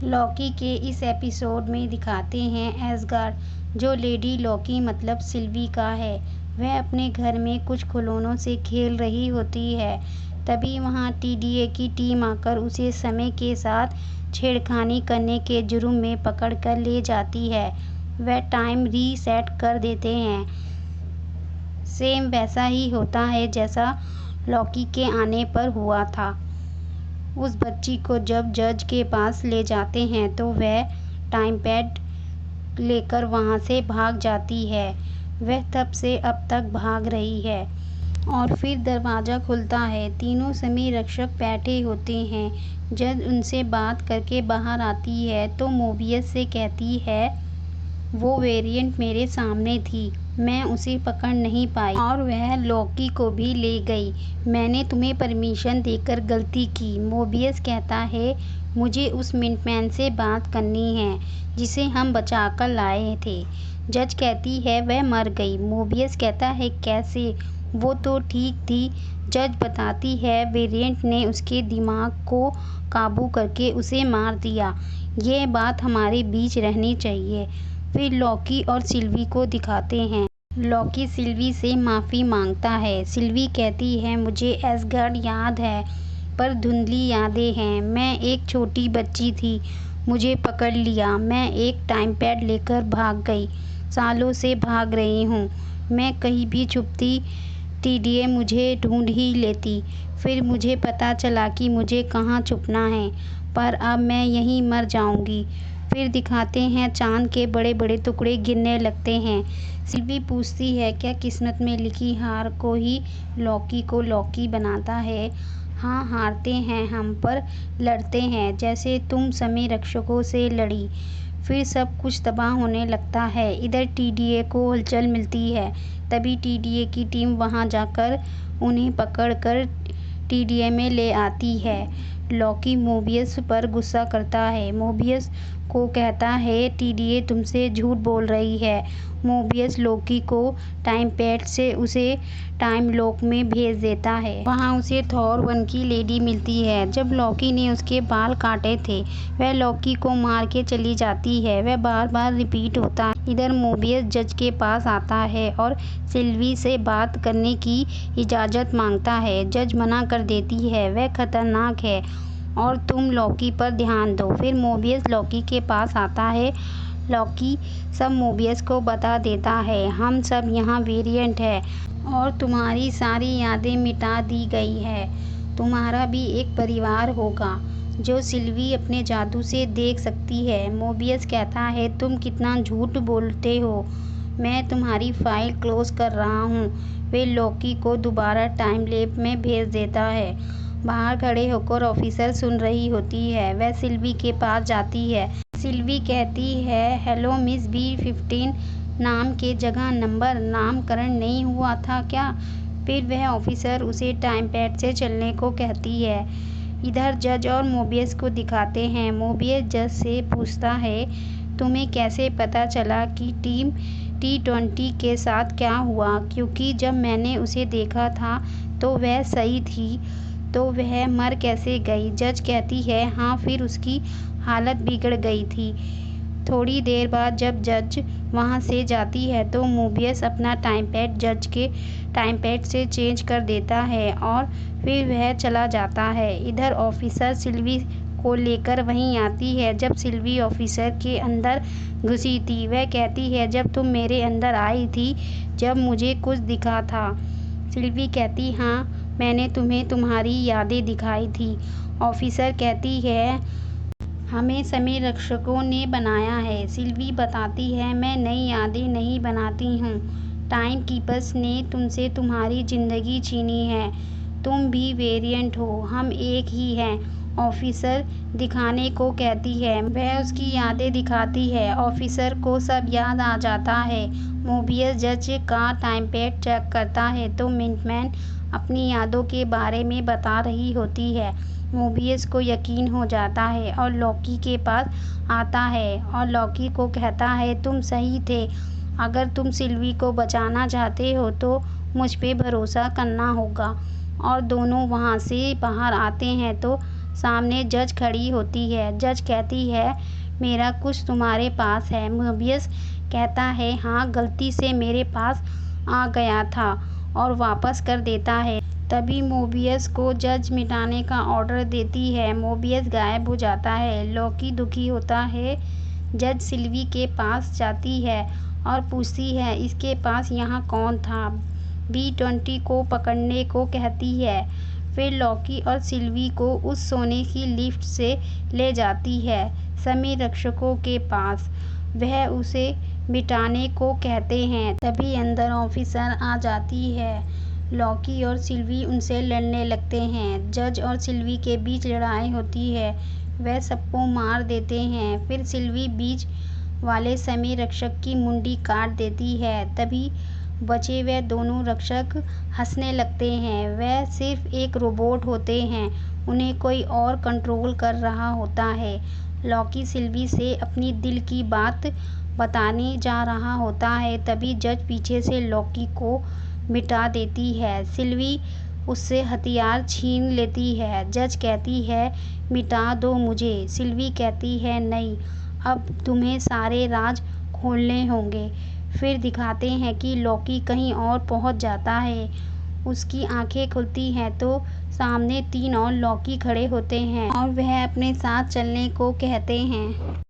Lockie के इस episode में दिखाते हैं एसगार्ड, जो लेडी लॉकी मतलब सिल्वी का है। वह अपने घर में कुछ खिलौनों से खेल रही होती है। तभी वहां टीडीए की टीम आकर उसे समय के साथ छेड़खानी करने के जुर्म में पकड़ कर ले जाती है। वह टाइम रीसेट कर देते हैं। सेम वैसा ही होता है जैसा लॉकी के आने पर हुआ था। उस बच्ची को जब जज के पास ले जाते हैं तो वह टाइम पैड लेकर वहां से भाग जाती है। वह तब से अब तक भाग रही है और फिर दरवाज़ा खुलता है। तीनों समय रक्षक बैठे होते हैं। जज उनसे बात करके बाहर आती है तो मोबियस से कहती है, वो वेरिएंट मेरे सामने थी, मैं उसे पकड़ नहीं पाई और वह लॉकी को भी ले गई। मैंने तुम्हें परमिशन देकर गलती की। मोबियस कहता है, मुझे उस मिनटमैन से बात करनी है जिसे हम बचाकर लाए थे। जज कहती है, वह मर गई। मोबियस कहता है, कैसे? वो तो ठीक थी। जज बताती है, वेरिएंट ने उसके दिमाग को काबू करके उसे मार दिया। ये बात हमारे बीच रहनी चाहिए। फिर लॉकी और सिल्वी को दिखाते हैं। लॉकी सिल्वी से माफ़ी मांगता है। सिल्वी कहती है, मुझे एसगार्ड याद है पर धुंधली यादें हैं। मैं एक छोटी बच्ची थी, मुझे पकड़ लिया। मैं एक टाइम पैड लेकर भाग गई। सालों से भाग रही हूँ। मैं कहीं भी छुपती, टीडीए मुझे ढूंढ ही लेती। फिर मुझे पता चला कि मुझे कहाँ छुपना है, पर अब मैं यहीं मर जाऊंगी। फिर दिखाते हैं चांद के बड़े बड़े टुकड़े गिरने लगते हैं। सिल्वी पूछती है, क्या किस्मत में लिखी हार को ही लॉकी को लॉकी बनाता है? हाँ, हारते हैं हम, पर लड़ते हैं जैसे तुम समय रक्षकों से लड़ी। फिर सब कुछ तबाह होने लगता है। इधर टीडीए को हलचल मिलती है। तभी टीडीए की टीम वहां जाकर उन्हें पकड़कर टीडीए में ले आती है। लॉकी मोबियस पर गुस्सा करता है। मोबियस को कहता है, टीडीए तुमसे झूठ बोल रही है। मोबियस लॉकी को टाइम पैड से उसे टाइम लॉक में भेज देता है। वहाँ उसे थॉर 1 की लेडी मिलती है। जब लॉकी ने उसके बाल काटे थे, वह लॉकी को मार के चली जाती है। वह बार बार रिपीट होता है। इधर मोबियस जज के पास आता है और सिल्वी से बात करने की इजाज़त मांगता है। जज मना कर देती है, वह खतरनाक है और तुम लॉकी पर ध्यान दो। फिर मोबियस लॉकी के पास आता है। लॉकी सब मोबियस को बता देता है, हम सब यहाँ वेरिएंट है और तुम्हारी सारी यादें मिटा दी गई है। तुम्हारा भी एक परिवार होगा जो सिल्वी अपने जादू से देख सकती है। मोबियस कहता है, तुम कितना झूठ बोलते हो, मैं तुम्हारी फाइल क्लोज कर रहा हूँ। वे लॉकी को दोबारा टाइम लैब में भेज देता है। बाहर खड़े होकर ऑफिसर सुन रही होती है। वह सिल्वी के पास जाती है। सिल्वी कहती है, हेलो मिस B15, नाम के जगह नंबर नामकरण नहीं हुआ था क्या? फिर वह ऑफिसर उसे टाइम पैड से चलने को कहती है। इधर जज और मोबियस को दिखाते हैं। मोबियस जज से पूछता है, तुम्हें कैसे पता चला कि टीम T20 के साथ क्या हुआ? क्योंकि जब मैंने उसे देखा था तो वह सही थी, तो वह मर कैसे गई? जज कहती है, हाँ, फिर उसकी हालत बिगड़ गई थी। थोड़ी देर बाद जब जज वहाँ से जाती है तो मोबियस अपना टाइम पैड जज के टाइम पैड से चेंज कर देता है और फिर वह चला जाता है। इधर ऑफिसर सिल्वी को लेकर वहीं आती है। जब सिल्वी ऑफिसर के अंदर घुसी थी, वह कहती है, जब तुम मेरे अंदर आई थी, जब मुझे कुछ दिखा था। सिल्वी कहती, हाँ, मैंने तुम्हें तुम्हारी यादें दिखाई थी। ऑफिसर कहती है, हमें समय रक्षकों ने बनाया है। सिल्वी बताती है, मैं नई यादें नहीं बनाती हूँ। टाइम कीपर्स ने तुमसे तुम्हारी ज़िंदगी छीनी है। तुम भी वेरिएंट हो, हम एक ही हैं। ऑफिसर दिखाने को कहती है। वह उसकी यादें दिखाती है। ऑफिसर को सब याद आ जाता है। मोबियस जज का टाइम पैड चेक करता है तो मिनटमैन अपनी यादों के बारे में बता रही होती है। मोबियस को यकीन हो जाता है और लॉकी के पास आता है और लॉकी को कहता है, तुम सही थे। अगर तुम सिल्वी को बचाना चाहते हो तो मुझ पे भरोसा करना होगा। और दोनों वहाँ से बाहर आते हैं तो सामने जज खड़ी होती है। जज कहती है, मेरा कुछ तुम्हारे पास है। मोबियस कहता है, हाँ, गलती से मेरे पास आ गया था, और वापस कर देता है। तभी मोबियस को जज मिटाने का ऑर्डर देती है। मोबियस गायब हो जाता है। लॉकी दुखी होता है। जज सिल्वी के पास जाती है और पूछती है, इसके पास यहाँ कौन था। B20 को पकड़ने को कहती है। फिर लॉकी और सिल्वी को उस सोने की लिफ्ट से ले जाती है समय रक्षकों के पास। वह उसे मिटाने को कहते हैं। तभी अंदर ऑफिसर आ जाती है। लॉकी और सिल्वी उनसे लड़ने लगते हैं। जज और सिल्वी के बीच लड़ाई होती है। वह सबको मार देते हैं। फिर सिल्वी बीच वाले समय रक्षक की मुंडी काट देती है। तभी बचे हुए दोनों रक्षक हंसने लगते हैं। वह सिर्फ एक रोबोट होते हैं, उन्हें कोई और कंट्रोल कर रहा होता है। लॉकी सिल्वी से अपनी दिल की बात बताने जा रहा होता है। तभी जज पीछे से लॉकी को मिटा देती है। सिल्वी उससे हथियार छीन लेती है। जज कहती है, मिटा दो मुझे। सिल्वी कहती है, नहीं, अब तुम्हें सारे राज खोलने होंगे। फिर दिखाते हैं कि लॉकी कहीं और पहुंच जाता है। उसकी आंखें खुलती हैं तो सामने 3 और लॉकी खड़े होते हैं और वह अपने साथ चलने को कहते हैं।